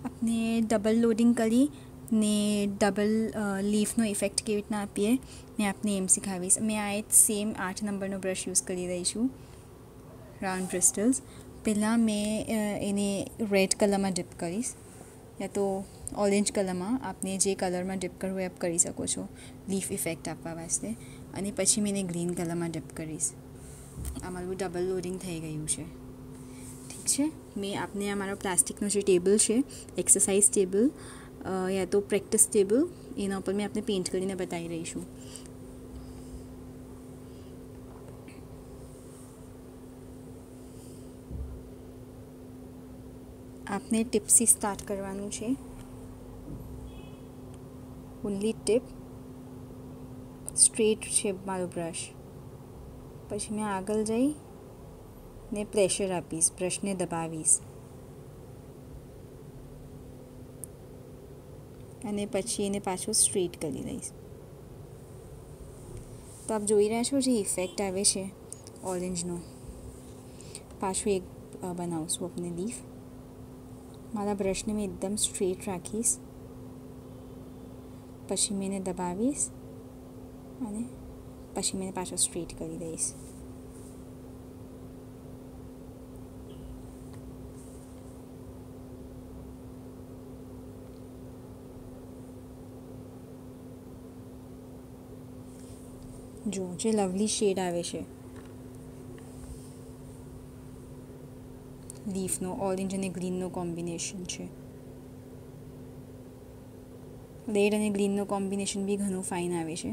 આપણે double loading કરી ને ડબલ લીફનો ઇફેક્ટ કેવી રીતના આપીએ મેં આપને એમ શીખાવીશ. મેં આ એક સેમ 8 નંબરનો બ્રશ યુઝ કરી રહી છું, રાઉન્ડ ક્રિસ્ટલ્સ. પહેલાં મેં એને રેડ કલરમાં ડીપ કરીશ, યા તો ઓરેન્જ કલરમાં. આપને જે કલરમાં ડીપ કરવું એ આપ કરી શકો છો લીફ ઇફેક્ટ આપવા વાસ્તે. અને પછી મેં એને ગ્રીન કલરમાં ડીપ કરીશ. આ મારું ડબલ લોડિંગ થઈ ગયું છે. ઠીક છે. મેં આપને આ મારો પ્લાસ્ટિકનો જે ટેબલ છે, એક્સરસાઇઝ ટેબલ યા તો પ્રેક્ટિસ ટેબલ, એના ઉપર મેં આપને પેઇન્ટ કરીને બતાવી રહી છું. આપને ટિપથી સ્ટાર્ટ કરવાનું છે, ઓનલી ટિપ. સ્ટ્રેટ છે મારો બ્રશ. પછી મેં આગળ જઈ ને પ્રેશર આપીશ, બ્રશને દબાવીશ અને પછી એને પાછું સ્ટ્રેટ કરી દઈશ. તો આપ જોઈ રહ્યા છો જે ઇફેક્ટ આવે છે ઓરેન્જનો. પાછું એક બનાવશું આપણે લીફ. મારા બ્રશને મેં એકદમ સ્ટ્રેટ રાખીશ, પછી મેં એને દબાવીશ અને પછી મેં પાછો સ્ટ્રેટ કરી દઈશ. જો જે લવલી શેડ આવે છે લીફનો, ઓરેન્જ અને ગ્રીનનો કોમ્બિનેશન છે. રેડ અને ગ્રીનનો કોમ્બિનેશન બી ઘણું ફાઇન આવે છે.